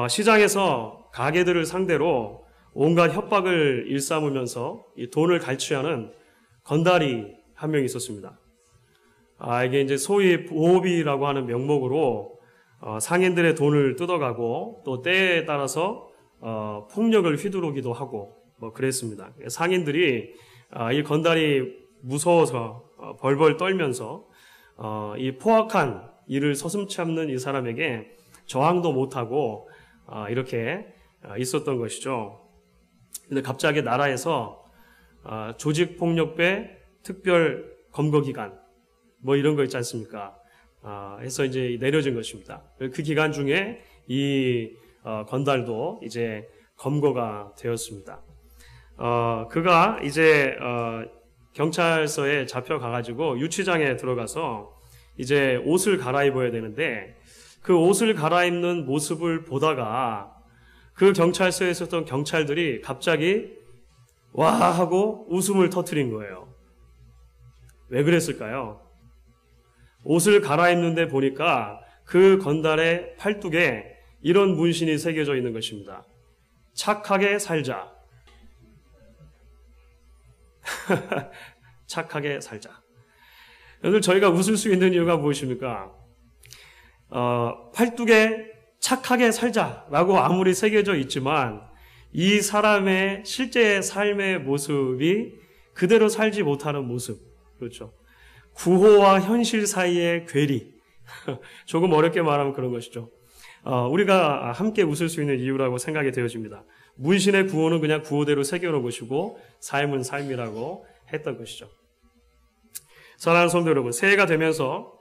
시장에서 가게들을 상대로 온갖 협박을 일삼으면서 이 돈을 갈취하는 건달이 한 명 있었습니다. 이게 이제 소위 보호비라고 하는 명목으로 상인들의 돈을 뜯어가고 또 때에 따라서 폭력을 휘두르기도 하고 뭐 그랬습니다. 상인들이 이 건달이 무서워서 벌벌 떨면서 이 포악한 일을 서슴지 않는 이 사람에게 저항도 못하고 이렇게 있었던 것이죠. 근데 갑자기 나라에서 조직폭력배 특별 검거기간 뭐 이런 거 있지 않습니까? 해서 이제 내려진 것입니다. 그 기간 중에 이 건달도 이제 검거가 되었습니다. 그가 이제 경찰서에 잡혀가가지고 유치장에 들어가서 이제 옷을 갈아입어야 되는데 그 옷을 갈아입는 모습을 보다가 그 경찰서에 있었던 경찰들이 갑자기 와 하고 웃음을 터뜨린 거예요. 왜 그랬을까요? 옷을 갈아입는데 보니까 그 건달의 팔뚝에 이런 문신이 새겨져 있는 것입니다. 착하게 살자. 착하게 살자. 여러분, 저희가 웃을 수 있는 이유가 무엇입니까? 팔뚝에 착하게 살자라고 아무리 새겨져 있지만 이 사람의 실제 삶의 모습이 그대로 살지 못하는 모습. 그렇죠. 구호와 현실 사이의 괴리. 조금 어렵게 말하면 그런 것이죠. 우리가 함께 웃을 수 있는 이유라고 생각이 되어집니다. 문신의 구호는 그냥 구호대로 새겨놓은 것이고 삶은 삶이라고 했던 것이죠. 사랑하는 성도 여러분, 새해가 되면서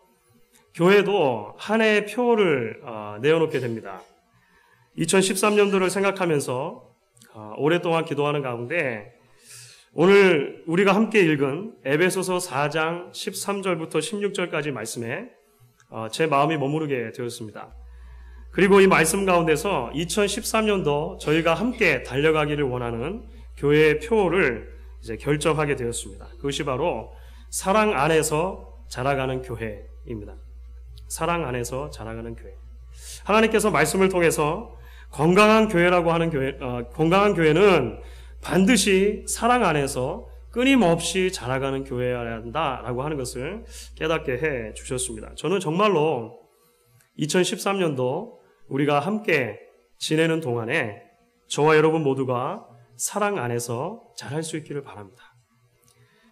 교회도 한 해의 표를 내어놓게 됩니다. 2013년도를 생각하면서 오랫동안 기도하는 가운데 오늘 우리가 함께 읽은 에베소서 4장 13절부터 16절까지 말씀에 제 마음이 머무르게 되었습니다. 그리고 이 말씀 가운데서 2013년도 저희가 함께 달려가기를 원하는 교회의 표를 이제 결정하게 되었습니다. 그것이 바로 사랑 안에서 자라가는 교회입니다. 사랑 안에서 자라가는 교회. 하나님께서 말씀을 통해서 건강한 교회라고 하는 건강한 교회는 반드시 사랑 안에서 끊임없이 자라가는 교회여야 한다라고 하는 것을 깨닫게 해 주셨습니다. 저는 정말로 2013년도 우리가 함께 지내는 동안에 저와 여러분 모두가 사랑 안에서 자랄 수 있기를 바랍니다.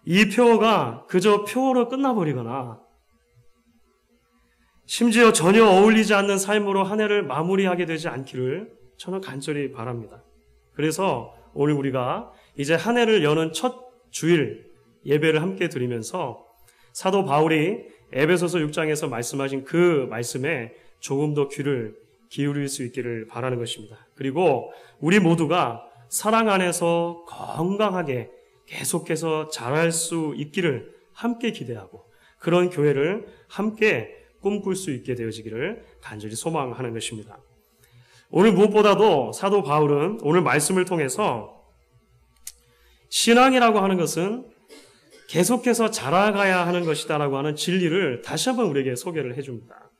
이 표어가 그저 표어로 끝나버리거나 심지어 전혀 어울리지 않는 삶으로 한 해를 마무리하게 되지 않기를 저는 간절히 바랍니다. 그래서 오늘 우리가 이제 한 해를 여는 첫 주일 예배를 함께 드리면서 사도 바울이 에베소서 6장에서 말씀하신 그 말씀에 조금 더 귀를 기울일 수 있기를 바라는 것입니다. 그리고 우리 모두가 사랑 안에서 건강하게 계속해서 자랄 수 있기를 함께 기대하고 그런 교회를 함께 꿈꿀 수 있게 되어지기를 간절히 소망하는 것입니다. 오늘 무엇보다도 사도 바울은 오늘 말씀을 통해서 신앙이라고 하는 것은 계속해서 자라가야 하는 것이다라고 하는 진리를 다시 한번 우리에게 소개를 해줍니다.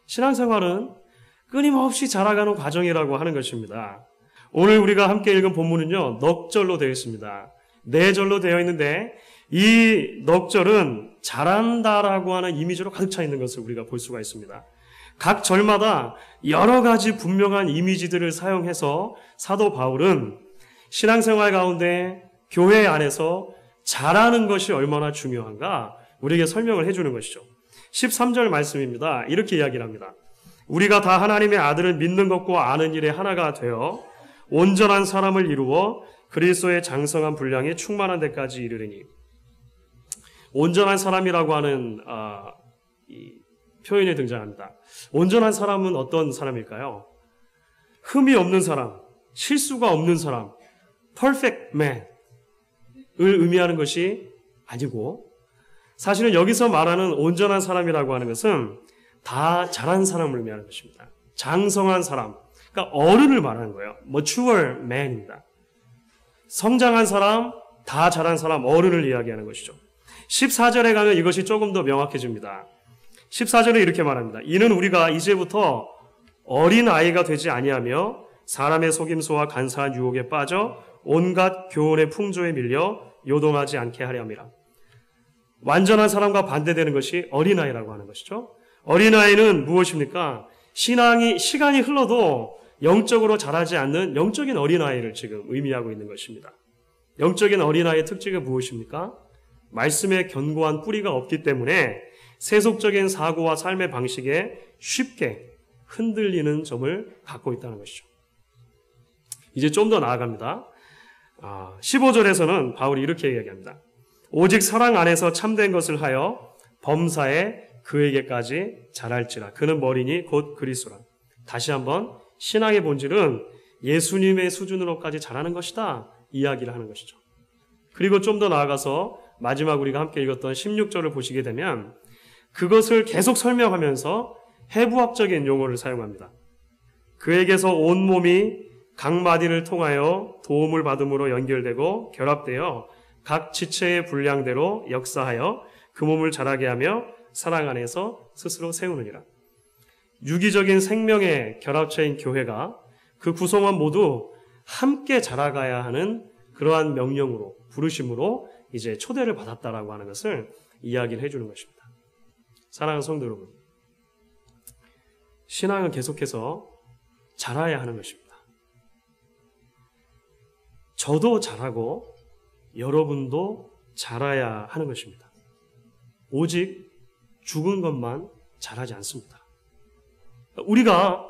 신앙생활은 끊임없이 자라가는 과정이라고 하는 것입니다. 오늘 우리가 함께 읽은 본문은요, 넉 절로 되어 있습니다. 네 절로 되어 있는데 이 넉 절은 자란다라고 하는 이미지로 가득 차 있는 것을 우리가 볼 수가 있습니다. 각 절마다 여러 가지 분명한 이미지들을 사용해서 사도 바울은 신앙생활 가운데 교회 안에서 자라는 것이 얼마나 중요한가 우리에게 설명을 해주는 것이죠. 13절 말씀입니다. 이렇게 이야기를 합니다. 우리가 다 하나님의 아들을 믿는 것과 아는 일에 하나가 되어 온전한 사람을 이루어 그리스도의 장성한 분량이 충만한 데까지 이르리니. 온전한 사람이라고 하는 이 표현이 등장합니다. 온전한 사람은 어떤 사람일까요? 흠이 없는 사람, 실수가 없는 사람, perfect man을 의미하는 것이 아니고 사실은 여기서 말하는 온전한 사람이라고 하는 것은 다 자란 사람을 의미하는 것입니다. 장성한 사람, 그러니까 어른을 말하는 거예요. mature man입니다. 성장한 사람, 다 자란 사람, 어른을 이야기하는 것이죠. 14절에 가면 이것이 조금 더 명확해집니다. 14절에 이렇게 말합니다. 이는 우리가 이제부터 어린 아이가 되지 아니하며 사람의 속임수와 간사한 유혹에 빠져 온갖 교훈의 풍조에 밀려 요동하지 않게 하려 함이라. 완전한 사람과 반대되는 것이 어린아이라고 하는 것이죠. 어린아이는 무엇입니까? 시간이 흘러도 영적으로 자라지 않는 영적인 어린아이를 지금 의미하고 있는 것입니다. 영적인 어린아이의 특징이 무엇입니까? 말씀에 견고한 뿌리가 없기 때문에 세속적인 사고와 삶의 방식에 쉽게 흔들리는 점을 갖고 있다는 것이죠. 이제 좀 더 나아갑니다. 15절에서는 바울이 이렇게 이야기합니다. 오직 사랑 안에서 참된 것을 하여 범사에 그에게까지 자랄지라. 그는 머리니 곧 그리스도라. 다시 한번 신앙의 본질은 예수님의 수준으로까지 자라는 것이다 이야기를 하는 것이죠. 그리고 좀 더 나아가서 마지막 우리가 함께 읽었던 16절을 보시게 되면 그것을 계속 설명하면서 해부학적인 용어를 사용합니다. 그에게서 온몸이 각 마디를 통하여 도움을 받음으로 연결되고 결합되어 각 지체의 분량대로 역사하여 그 몸을 자라게 하며 사랑 안에서 스스로 세우느니라. 유기적인 생명의 결합체인 교회가 그 구성원 모두 함께 자라가야 하는 그러한 명령으로, 부르심으로 이제 초대를 받았다라고 하는 것을 이야기를 해주는 것입니다. 사랑하는 성도 여러분, 신앙은 계속해서 자라야 하는 것입니다. 저도 자라고 여러분도 자라야 하는 것입니다. 오직 죽은 것만 자라지 않습니다. 우리가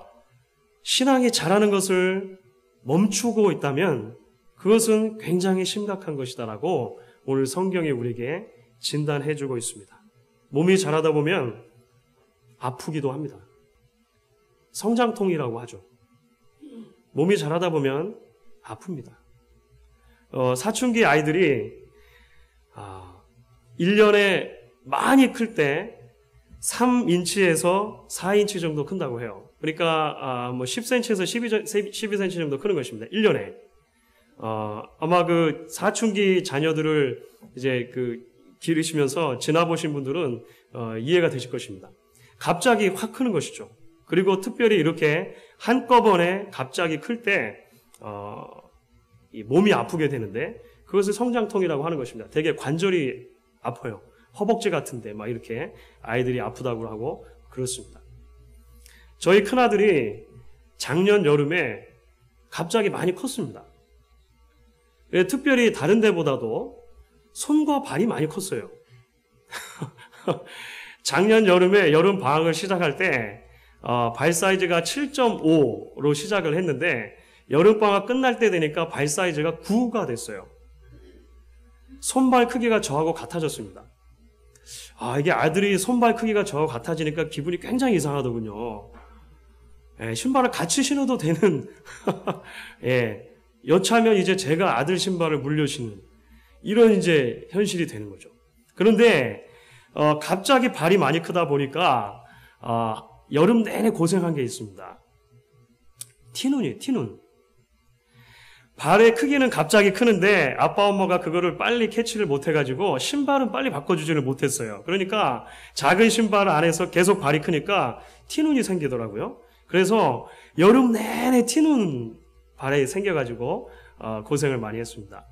신앙이 자라는 것을 멈추고 있다면 그것은 굉장히 심각한 것이다라고 오늘 성경이 우리에게 진단해주고 있습니다. 몸이 자라다 보면 아프기도 합니다. 성장통이라고 하죠. 몸이 자라다 보면 아픕니다. 사춘기 아이들이 1년에 많이 클 때 3인치에서 4인치 정도 큰다고 해요. 그러니까 10cm에서 12cm 정도 크는 것입니다. 1년에. 아마 그 사춘기 자녀들을 이제 기르시면서 지나보신 분들은 이해가 되실 것입니다. 갑자기 확 크는 것이죠. 그리고 특별히 이렇게 한꺼번에 갑자기 클 때 이 몸이 아프게 되는데 그것을 성장통이라고 하는 것입니다. 되게 관절이 아파요. 허벅지 같은데 막 이렇게 아이들이 아프다고 하고 그렇습니다. 저희 큰아들이 작년 여름에 갑자기 많이 컸습니다. 특별히 다른 데보다도 손과 발이 많이 컸어요. 작년 여름에 여름 방학을 시작할 때 발 사이즈가 7.5로 시작을 했는데 여름방학 끝날 때 되니까 발 사이즈가 9가 됐어요. 손발 크기가 저하고 같아졌습니다. 이게 아들이 손발 크기가 저하고 같아지니까 기분이 굉장히 이상하더군요. 신발을 같이 신어도 되는 여차하면 이제 제가 아들 신발을 물려 신는 이런 이제 현실이 되는 거죠. 그런데 갑자기 발이 많이 크다 보니까 여름 내내 고생한 게 있습니다. 티눈. 발의 크기는 갑자기 크는데 아빠 엄마가 그거를 빨리 캐치를 못해가지고 신발은 빨리 바꿔주지를 못했어요. 그러니까 작은 신발 안에서 계속 발이 크니까 티눈이 생기더라고요. 그래서 여름 내내 티눈 발에 생겨가지고 고생을 많이 했습니다.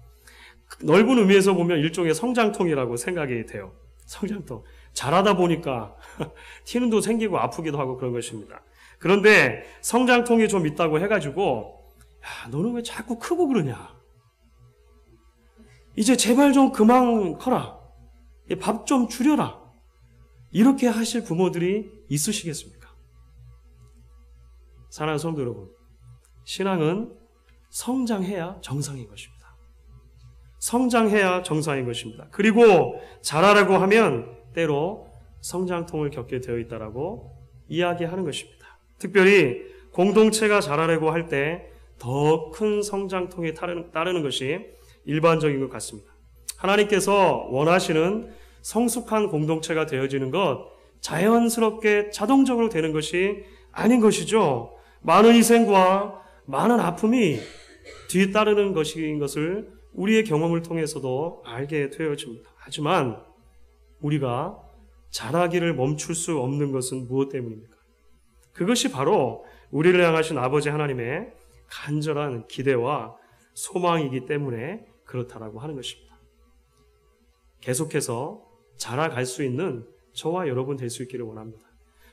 넓은 의미에서 보면 일종의 성장통이라고 생각이 돼요. 성장통. 자라다 보니까 티눈도 생기고 아프기도 하고 그런 것입니다. 그런데 성장통이 좀 있다고 해가지고 너는 왜 자꾸 크고 그러냐? 이제 제발 좀 그만 커라. 밥 좀 줄여라. 이렇게 하실 부모들이 있으시겠습니까? 사랑하는 성도 여러분, 신앙은 성장해야 정상인 것입니다. 성장해야 정상인 것입니다. 그리고 자라라고 하면 때로 성장통을 겪게 되어 있다라고 이야기하는 것입니다. 특별히 공동체가 자라려고 할 때 더 큰 성장통이 따르는 것이 일반적인 것 같습니다. 하나님께서 원하시는 성숙한 공동체가 되어지는 것, 자연스럽게 자동적으로 되는 것이 아닌 것이죠. 많은 희생과 많은 아픔이 뒤따르는 것인 것을 우리의 경험을 통해서도 알게 되어집니다. 하지만 우리가 자라기를 멈출 수 없는 것은 무엇 때문입니까? 그것이 바로 우리를 향하신 아버지 하나님의 간절한 기대와 소망이기 때문에 그렇다라고 하는 것입니다. 계속해서 자라갈 수 있는 저와 여러분 될 수 있기를 원합니다.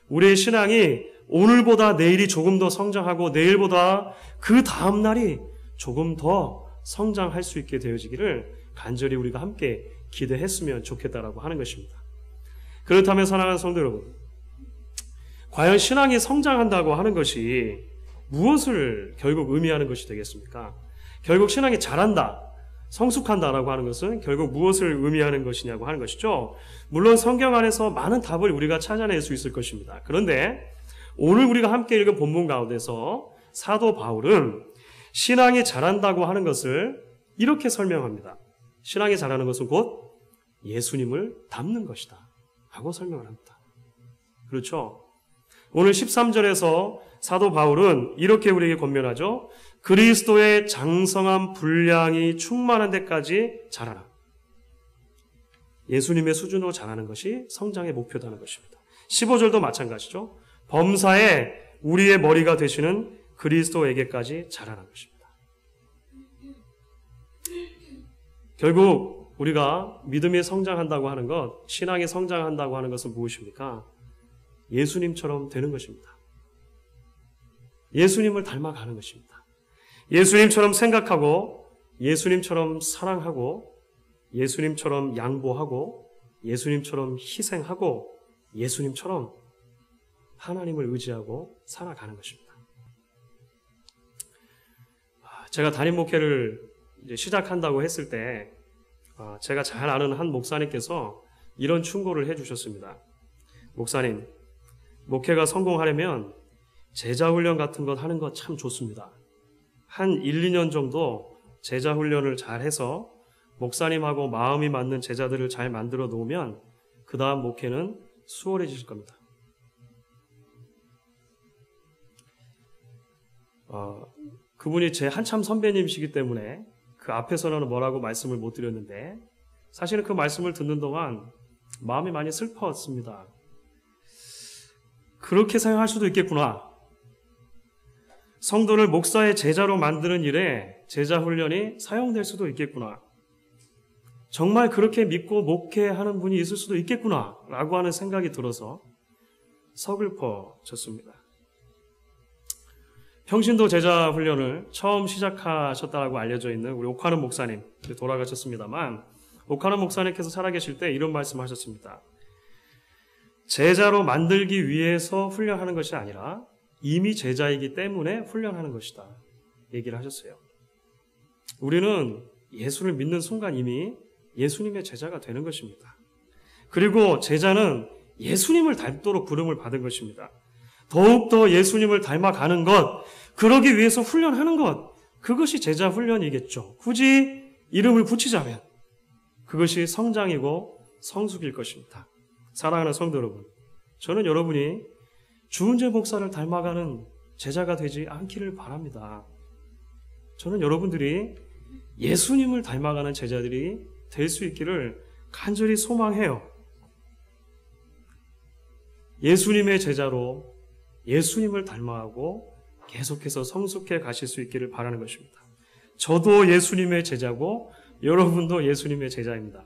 우리의 신앙이 오늘보다 내일이 조금 더 성장하고 내일보다 그 다음 날이 조금 더 성장할 수 있게 되어지기를 간절히 우리가 함께 기대했으면 좋겠다라고 하는 것입니다. 그렇다면 사랑하는 성도 여러분, 과연 신앙이 성장한다고 하는 것이 무엇을 결국 의미하는 것이 되겠습니까? 결국 신앙이 자란다, 성숙한다라고 하는 것은 결국 무엇을 의미하는 것이냐고 하는 것이죠. 물론 성경 안에서 많은 답을 우리가 찾아낼 수 있을 것입니다. 그런데 오늘 우리가 함께 읽은 본문 가운데서 사도 바울은 신앙이 자란다고 하는 것을 이렇게 설명합니다. 신앙이 자라는 것은 곧 예수님을 닮는 것이다 하고 설명을 합니다. 그렇죠? 오늘 13절에서 사도 바울은 이렇게 우리에게 권면하죠. 그리스도의 장성한 분량이 충만한 데까지 자라라. 예수님의 수준으로 자라는 것이 성장의 목표다는 것입니다. 15절도 마찬가지죠. 범사에 우리의 머리가 되시는 그리스도에게까지 자라는 것입니다. 결국 우리가 믿음이 성장한다고 하는 것, 신앙이 성장한다고 하는 것은 무엇입니까? 예수님처럼 되는 것입니다. 예수님을 닮아가는 것입니다. 예수님처럼 생각하고, 예수님처럼 사랑하고, 예수님처럼 양보하고, 예수님처럼 희생하고, 예수님처럼 하나님을 의지하고 살아가는 것입니다. 제가 담임 목회를 이제 시작한다고 했을 때 제가 잘 아는 한 목사님께서 이런 충고를 해주셨습니다. 목사님, 목회가 성공하려면 제자훈련 같은 것 하는 것 참 좋습니다. 한 1, 2년 정도 제자훈련을 잘 해서 목사님하고 마음이 맞는 제자들을 잘 만들어 놓으면 그 다음 목회는 수월해지실 겁니다. 그분이 제 한참 선배님이시기 때문에 그 앞에서는 뭐라고 말씀을 못 드렸는데 사실은 그 말씀을 듣는 동안 마음이 많이 슬펐습니다. 그렇게 생각할 수도 있겠구나. 성도를 목사의 제자로 만드는 일에 제자 훈련이 사용될 수도 있겠구나. 정말 그렇게 믿고 목회하는 분이 있을 수도 있겠구나 라고 하는 생각이 들어서 서글퍼졌습니다. 평신도 제자 훈련을 처음 시작하셨다고 알려져 있는 우리 옥하는 목사님, 돌아가셨습니다만 옥하는 목사님께서 살아계실 때 이런 말씀하셨습니다. 제자로 만들기 위해서 훈련하는 것이 아니라 이미 제자이기 때문에 훈련하는 것이다 얘기를 하셨어요. 우리는 예수를 믿는 순간 이미 예수님의 제자가 되는 것입니다. 그리고 제자는 예수님을 닮도록 부름을 받은 것입니다. 더욱더 예수님을 닮아가는 것, 그러기 위해서 훈련하는 것, 그것이 제자 훈련이겠죠. 굳이 이름을 붙이자면 그것이 성장이고 성숙일 것입니다. 사랑하는 성도 여러분, 저는 여러분이 주은재 목사를 닮아가는 제자가 되지 않기를 바랍니다. 저는 여러분들이 예수님을 닮아가는 제자들이 될 수 있기를 간절히 소망해요. 예수님의 제자로 예수님을 닮아가고 계속해서 성숙해 가실 수 있기를 바라는 것입니다. 저도 예수님의 제자고 여러분도 예수님의 제자입니다.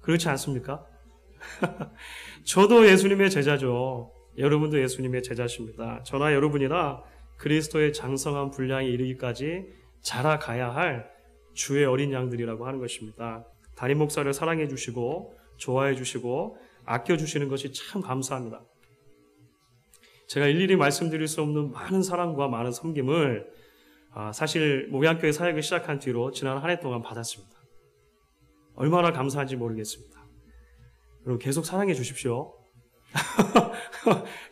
그렇지 않습니까? 저도 예수님의 제자죠. 여러분도 예수님의 제자십니다. 저나 여러분이나 그리스도의 장성한 분량에 이르기까지 자라가야 할 주의 어린 양들이라고 하는 것입니다. 담임 목사를 사랑해 주시고 좋아해 주시고 아껴 주시는 것이 참 감사합니다. 제가 일일이 말씀드릴 수 없는 많은 사랑과 많은 섬김을 사실 목양교회 사역을 시작한 뒤로 지난 한 해 동안 받았습니다. 얼마나 감사한지 모르겠습니다. 여러분 계속 사랑해 주십시오.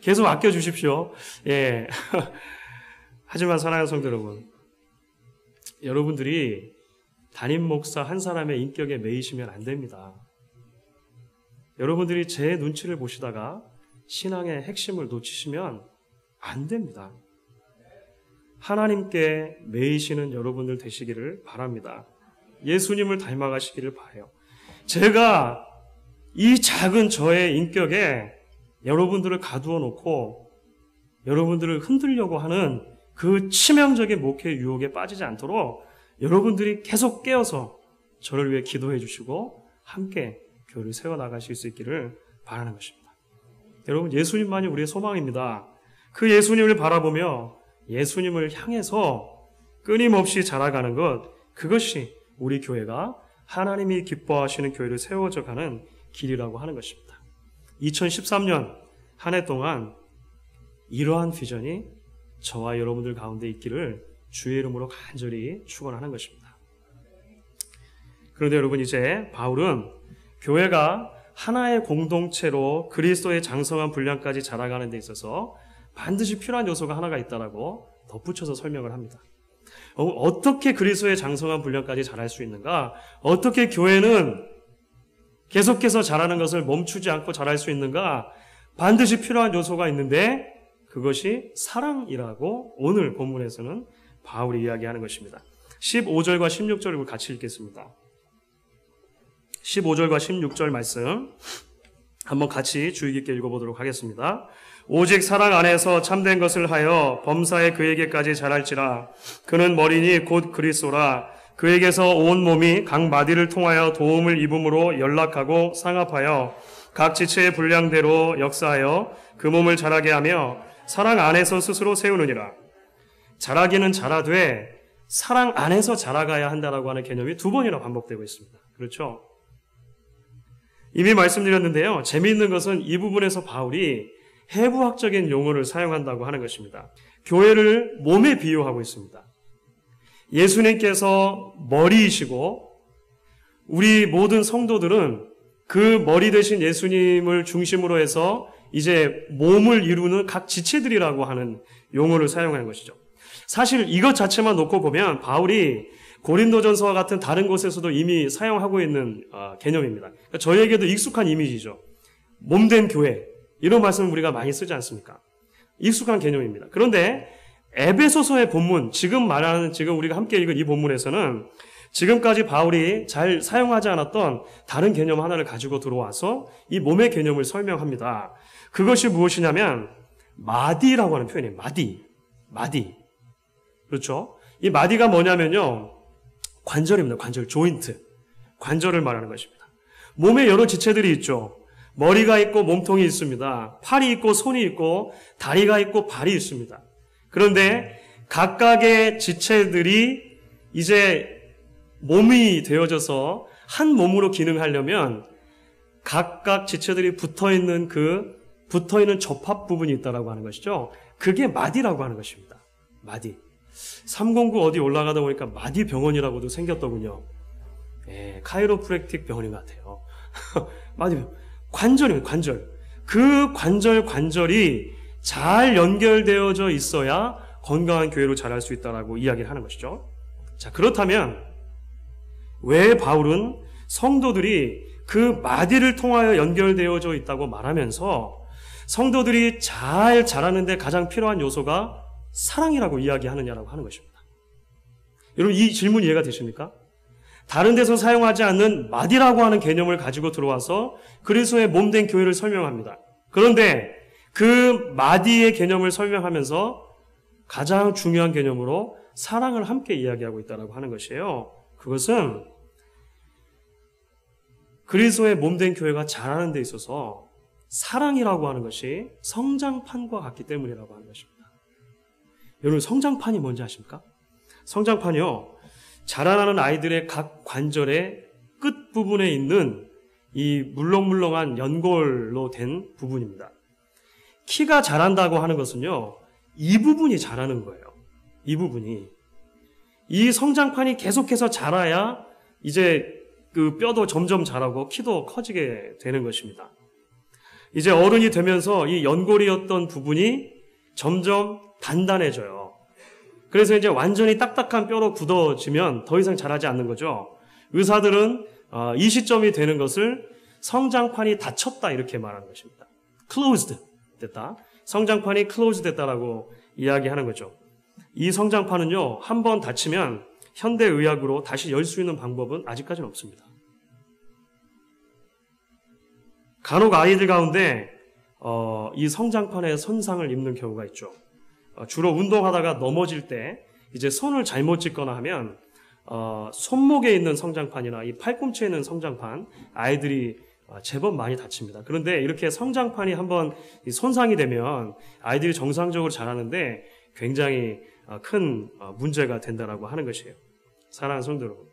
계속 아껴 주십시오. 예. 하지만 사랑하는 성도 여러분, 여러분들이 담임 목사 한 사람의 인격에 매이시면 안 됩니다. 여러분들이 제 눈치를 보시다가 신앙의 핵심을 놓치시면 안 됩니다. 하나님께 매이시는 여러분들 되시기를 바랍니다. 예수님을 닮아가시기를 바라요. 제가 이 작은 저의 인격에 여러분들을 가두어 놓고 여러분들을 흔들려고 하는 그 치명적인 목회 유혹에 빠지지 않도록 여러분들이 계속 깨어서 저를 위해 기도해 주시고 함께 교회를 세워나가실 수 있기를 바라는 것입니다. 여러분, 예수님만이 우리의 소망입니다. 그 예수님을 바라보며 예수님을 향해서 끊임없이 자라가는 것, 그것이 우리 교회가 하나님이 기뻐하시는 교회를 세워져 가는 길이라고 하는 것입니다. 2013년 한 해 동안 이러한 비전이 저와 여러분들 가운데 있기를 주의 이름으로 간절히 축원하는 것입니다. 그런데 여러분, 이제 바울은 교회가 하나의 공동체로 그리스도의 장성한 분량까지 자라가는 데 있어서 반드시 필요한 요소가 하나가 있다라고 덧붙여서 설명을 합니다. 어떻게 그리스도의 장성한 분량까지 자랄 수 있는가? 어떻게 교회는 계속해서 자라는 것을 멈추지 않고 자랄 수 있는가? 반드시 필요한 요소가 있는데 그것이 사랑이라고 오늘 본문에서는 바울이 이야기하는 것입니다. 15절과 16절을 같이 읽겠습니다. 15절과 16절 말씀 한번 같이 주의 깊게 읽어보도록 하겠습니다. 오직 사랑 안에서 참된 것을 하여 범사에 그에게까지 자랄지라. 그는 머리니 곧 그리스도라. 그에게서 온 몸이 각 마디를 통하여 도움을 입음으로 연락하고 상합하여 각 지체의 분량대로 역사하여 그 몸을 자라게 하며 사랑 안에서 스스로 세우느니라. 자라기는 자라되 사랑 안에서 자라가야 한다라고 하는 개념이 두 번이나 반복되고 있습니다. 그렇죠? 이미 말씀드렸는데요. 재미있는 것은 이 부분에서 바울이 해부학적인 용어를 사용한다고 하는 것입니다. 교회를 몸에 비유하고 있습니다. 예수님께서 머리이시고 우리 모든 성도들은 그 머리 대신 예수님을 중심으로 해서 이제 몸을 이루는 각 지체들이라고 하는 용어를 사용하는 것이죠. 사실 이것 자체만 놓고 보면 바울이 고린도전서와 같은 다른 곳에서도 이미 사용하고 있는 개념입니다. 그러니까 저희에게도 익숙한 이미지죠. 몸된 교회, 이런 말씀을 우리가 많이 쓰지 않습니까? 익숙한 개념입니다. 그런데 에베소서의 본문, 지금 우리가 함께 읽은 이 본문에서는 지금까지 바울이 잘 사용하지 않았던 다른 개념 하나를 가지고 들어와서 이 몸의 개념을 설명합니다. 그것이 무엇이냐면 마디라고 하는 표현이에요. 마디. 그렇죠? 이 마디가 뭐냐면요, 관절입니다. 관절, 조인트. 관절을 말하는 것입니다. 몸에 여러 지체들이 있죠. 머리가 있고 몸통이 있습니다. 팔이 있고 손이 있고 다리가 있고 발이 있습니다. 그런데 각각의 지체들이 이제 몸이 되어져서 한 몸으로 기능하려면 각각 지체들이 붙어있는 접합 부분이 있다라고 하는 것이죠. 그게 마디라고 하는 것입니다. 마디. 309 어디 올라가다 보니까 마디 병원이라고도 생겼더군요. 카이로프랙틱 병원인 것 같아요. 마디 병원. 관절입니다. 관절. 그 관절이 잘 연결되어져 있어야 건강한 교회로 자랄 수 있다라고 이야기를 하는 것이죠. 자, 그렇다면 왜 바울은 성도들이 그 마디를 통하여 연결되어져 있다고 말하면서 성도들이 잘 자라는데 가장 필요한 요소가 사랑이라고 이야기하느냐라고 하는 것입니다. 여러분, 이 질문 이해가 되십니까? 다른 데서 사용하지 않는 마디라고 하는 개념을 가지고 들어와서 그리스도의 몸된 교회를 설명합니다. 그런데 그 마디의 개념을 설명하면서 가장 중요한 개념으로 사랑을 함께 이야기하고 있다고 하는 것이에요. 그것은 그리스도의 몸된 교회가 자라는 데 있어서 사랑이라고 하는 것이 성장판과 같기 때문이라고 하는 것입니다. 여러분, 성장판이 뭔지 아십니까? 성장판이요, 자라나는 아이들의 각 관절의 끝부분에 있는 이 물렁물렁한 연골로 된 부분입니다. 키가 자란다고 하는 것은요, 이 부분이 자라는 거예요. 이 부분이. 이 성장판이 계속해서 자라야 이제 그 뼈도 점점 자라고 키도 커지게 되는 것입니다. 이제 어른이 되면서 이 연골이었던 부분이 점점 단단해져요. 그래서 이제 완전히 딱딱한 뼈로 굳어지면 더 이상 자라지 않는 거죠. 의사들은 이 시점이 되는 것을 성장판이 닫혔다 이렇게 말하는 것입니다. closed 됐다. 성장판이 closed 됐다라고 이야기하는 거죠. 이 성장판은요, 한번 닫히면 현대의학으로 다시 열 수 있는 방법은 아직까지는 없습니다. 간혹 아이들 가운데 이 성장판에 손상을 입는 경우가 있죠. 주로 운동하다가 넘어질 때 이제 손을 잘못 짚거나 하면 손목에 있는 성장판이나 이 팔꿈치에 있는 성장판 아이들이 제법 많이 다칩니다. 그런데 이렇게 성장판이 한번 손상이 되면 아이들이 정상적으로 자라는데 굉장히 큰 문제가 된다라고 하는 것이에요. 사랑하는 성도 여러분,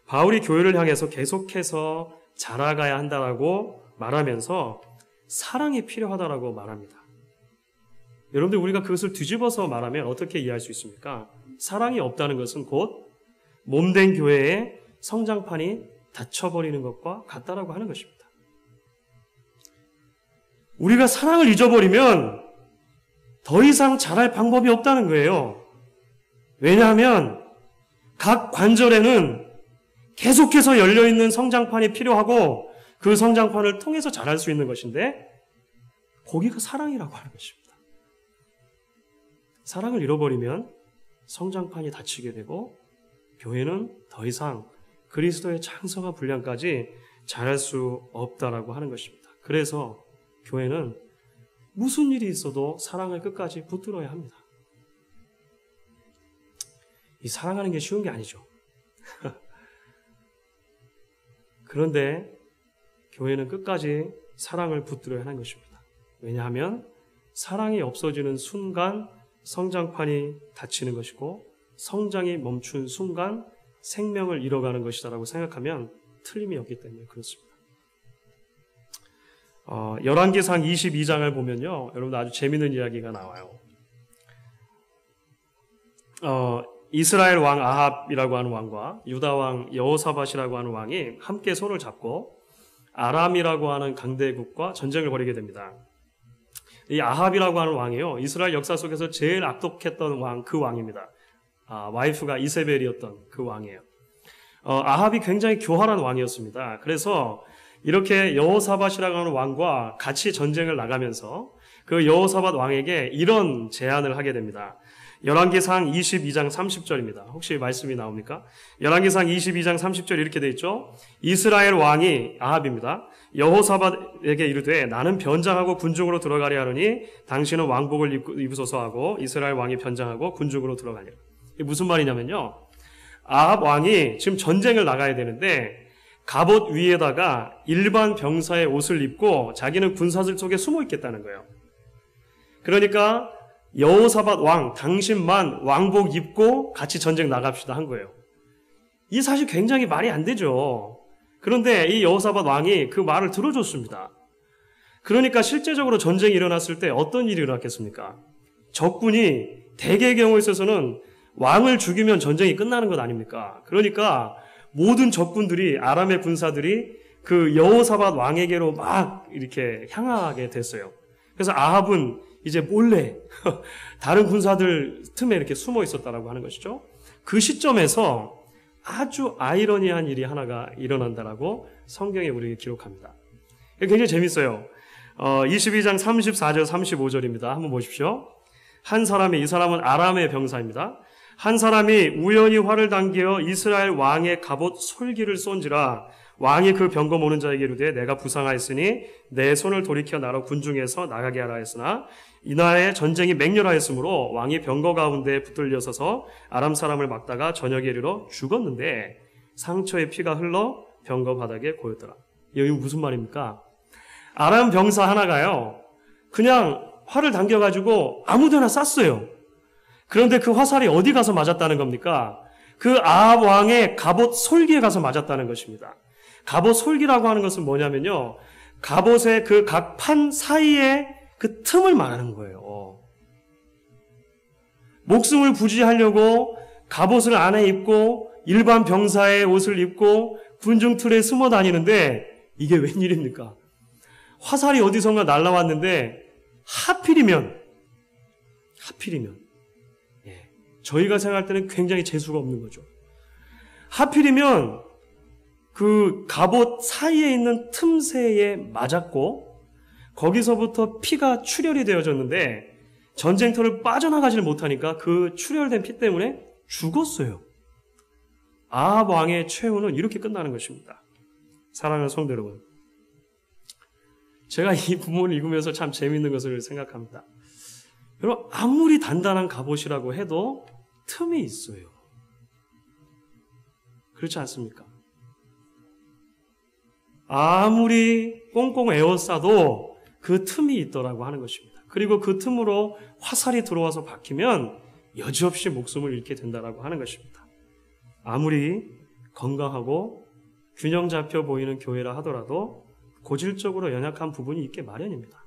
바울이 교회를 향해서 계속해서 자라가야 한다라고 말하면서 사랑이 필요하다라고 말합니다. 여러분들, 우리가 그것을 뒤집어서 말하면 어떻게 이해할 수 있습니까? 사랑이 없다는 것은 곧 몸된 교회의 성장판이 닫혀버리는 것과 같다라고 하는 것입니다. 우리가 사랑을 잊어버리면 더 이상 자랄 방법이 없다는 거예요. 왜냐하면 각 관절에는 계속해서 열려있는 성장판이 필요하고 그 성장판을 통해서 자랄 수 있는 것인데 거기가 사랑이라고 하는 것입니다. 사랑을 잃어버리면 성장판이 닫히게 되고 교회는 더 이상 그리스도의 장성한 분량까지 자랄 수 없다라고 하는 것입니다. 그래서 교회는 무슨 일이 있어도 사랑을 끝까지 붙들어야 합니다. 이 사랑하는 게 쉬운 게 아니죠. 그런데 교회는 끝까지 사랑을 붙들어야 하는 것입니다. 왜냐하면 사랑이 없어지는 순간 성장판이 닫히는 것이고 성장이 멈춘 순간 생명을 잃어가는 것이다라고 생각하면 틀림이 없기 때문에 그렇습니다. 열왕기상 22장을 보면요, 여러분 아주 재미있는 이야기가 나와요. 이스라엘 왕 아합이라고 하는 왕과 유다 왕 여호사밧이라고 하는 왕이 함께 손을 잡고 아람이라고 하는 강대국과 전쟁을 벌이게 됩니다. 이 아합이라고 하는 왕이요, 이스라엘 역사 속에서 제일 악독했던 왕, 그 왕입니다. 와이프가 이세벨이었던 그 왕이에요. 아합이 굉장히 교활한 왕이었습니다. 그래서 이렇게 여호사밧이라고 하는 왕과 같이 전쟁을 나가면서 그 여호사밧 왕에게 이런 제안을 하게 됩니다. 열왕기상 22장 30절입니다. 혹시 말씀이 나옵니까? 열왕기상 22장 30절 이렇게 되어 있죠. 이스라엘 왕이 아합입니다. 여호사밧에게 이르되 나는 변장하고 군중으로 들어가려 하느니 당신은 왕복을 입으소서 하고 이스라엘 왕이 변장하고 군중으로 들어가리라. 이게 무슨 말이냐면요, 아합 왕이 지금 전쟁을 나가야 되는데 갑옷 위에다가 일반 병사의 옷을 입고 자기는 군사들 속에 숨어 있겠다는 거예요. 그러니까 여호사밧 왕, 당신만 왕복 입고 같이 전쟁 나갑시다 한 거예요. 이 사실 굉장히 말이 안 되죠. 그런데 이 여호사밧 왕이 그 말을 들어줬습니다. 그러니까 실제적으로 전쟁이 일어났을 때 어떤 일이 일어났겠습니까? 적군이 대개의 경우에 있어서는 왕을 죽이면 전쟁이 끝나는 것 아닙니까? 그러니까 모든 적군들이, 아람의 군사들이 그 여호사밧 왕에게로 막 이렇게 향하게 됐어요. 그래서 아합은 이제 몰래 다른 군사들 틈에 이렇게 숨어 있었다라고 하는 것이죠. 그 시점에서 아주 아이러니한 일이 하나가 일어난다라고 성경에 우리에게 기록합니다. 굉장히 재밌어요. 22장 34절 35절입니다. 한번 보십시오. 한 사람이, 이 사람은 아람의 병사입니다. 한 사람이 우연히 활을 당겨 이스라엘 왕의 갑옷 솔기를 쏜지라 왕이 그 병거 모는 자에게 이르되 내가 부상하였으니 내 손을 돌이켜 나로 군중에서 나가게 하라 했으나 이날에 전쟁이 맹렬하였으므로 왕이 병거 가운데 붙들려 서서 아람 사람을 막다가 저녁에 이르러 죽었는데 상처에 피가 흘러 병거 바닥에 고였더라. 여기 무슨 말입니까? 아람 병사 하나가요, 그냥 활을 당겨가지고 아무데나 쐈어요. 그런데 그 화살이 어디 가서 맞았다는 겁니까? 그 아합 왕의 갑옷 솔기에 가서 맞았다는 것입니다. 갑옷 솔기라고 하는 것은 뭐냐면요, 갑옷의 그 각 판 사이에 그 틈을 말하는 거예요. 목숨을 부지하려고 갑옷을 안에 입고 일반 병사의 옷을 입고 군중 틀에 숨어 다니는데 이게 웬일입니까? 화살이 어디선가 날라왔는데 하필이면 저희가 생각할 때는 굉장히 재수가 없는 거죠. 하필이면 그 갑옷 사이에 있는 틈새에 맞았고 거기서부터 피가 출혈이 되어졌는데 전쟁터를 빠져나가지를 못하니까 그 출혈된 피 때문에 죽었어요. 아합 왕의 최후는 이렇게 끝나는 것입니다. 사랑하는 성도 여러분, 제가 이 부문을 읽으면서 참 재미있는 것을 생각합니다. 여러분, 아무리 단단한 갑옷이라고 해도 틈이 있어요. 그렇지 않습니까? 아무리 꽁꽁 에워싸도 그 틈이 있더라고 하는 것입니다. 그리고 그 틈으로 화살이 들어와서 박히면 여지없이 목숨을 잃게 된다라고 하는 것입니다. 아무리 건강하고 균형 잡혀 보이는 교회라 하더라도 고질적으로 연약한 부분이 있게 마련입니다.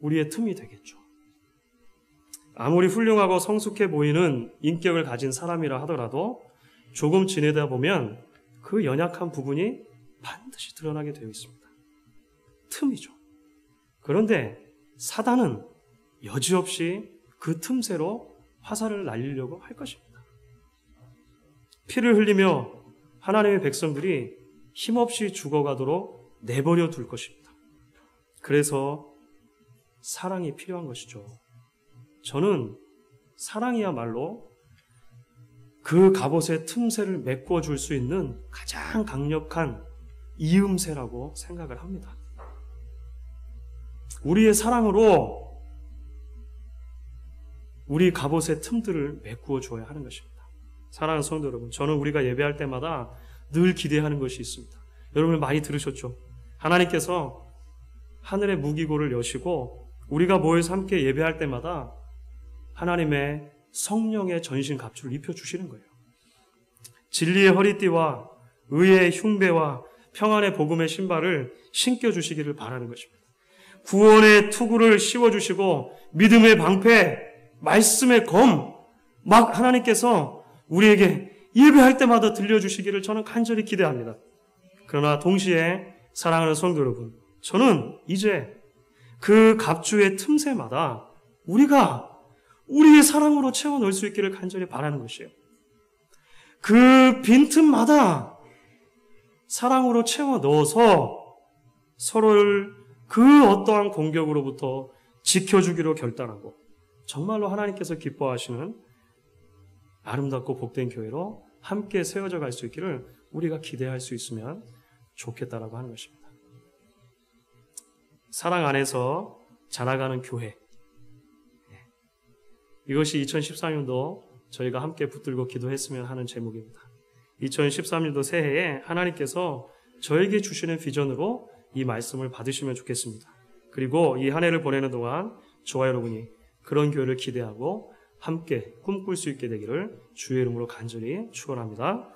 우리의 틈이 되겠죠. 아무리 훌륭하고 성숙해 보이는 인격을 가진 사람이라 하더라도 조금 지내다 보면 그 연약한 부분이 반드시 드러나게 되어 있습니다. 틈이죠. 그런데 사단은 여지없이 그 틈새로 화살을 날리려고 할 것입니다. 피를 흘리며 하나님의 백성들이 힘없이 죽어가도록 내버려 둘 것입니다. 그래서 사랑이 필요한 것이죠. 저는 사랑이야말로 그 갑옷의 틈새를 메꿔줄 수 있는 가장 강력한 이음새라고 생각을 합니다. 우리의 사랑으로 우리 갑옷의 틈들을 메꾸어 줘야 하는 것입니다. 사랑하는 성도 여러분, 저는 우리가 예배할 때마다 늘 기대하는 것이 있습니다. 여러분 많이 들으셨죠? 하나님께서 하늘의 무기고를 여시고 우리가 모여서 함께 예배할 때마다 하나님의 성령의 전신 갑주를 입혀주시는 거예요. 진리의 허리띠와 의의 흉배와 평안의 복음의 신발을 신겨주시기를 바라는 것입니다. 구원의 투구를 씌워주시고 믿음의 방패, 말씀의 검, 막 하나님께서 우리에게 예배할 때마다 들려주시기를 저는 간절히 기대합니다. 그러나 동시에 사랑하는 성도 여러분, 저는 이제 그 갑주의 틈새마다 우리가 우리의 사랑으로 채워 넣을 수 있기를 간절히 바라는 것이에요. 그 빈틈마다 사랑으로 채워 넣어서 서로를 그 어떠한 공격으로부터 지켜주기로 결단하고 정말로 하나님께서 기뻐하시는 아름답고 복된 교회로 함께 세워져 갈 수 있기를 우리가 기대할 수 있으면 좋겠다라고 하는 것입니다. 사랑 안에서 자라가는 교회. 이것이 2013년도 저희가 함께 붙들고 기도했으면 하는 제목입니다. 2013년도 새해에 하나님께서 저에게 주시는 비전으로 이 말씀을 받으시면 좋겠습니다. 그리고 이 한 해를 보내는 동안 저와 여러분이 그런 교회를 기대하고 함께 꿈꿀 수 있게 되기를 주의 이름으로 간절히 축원합니다.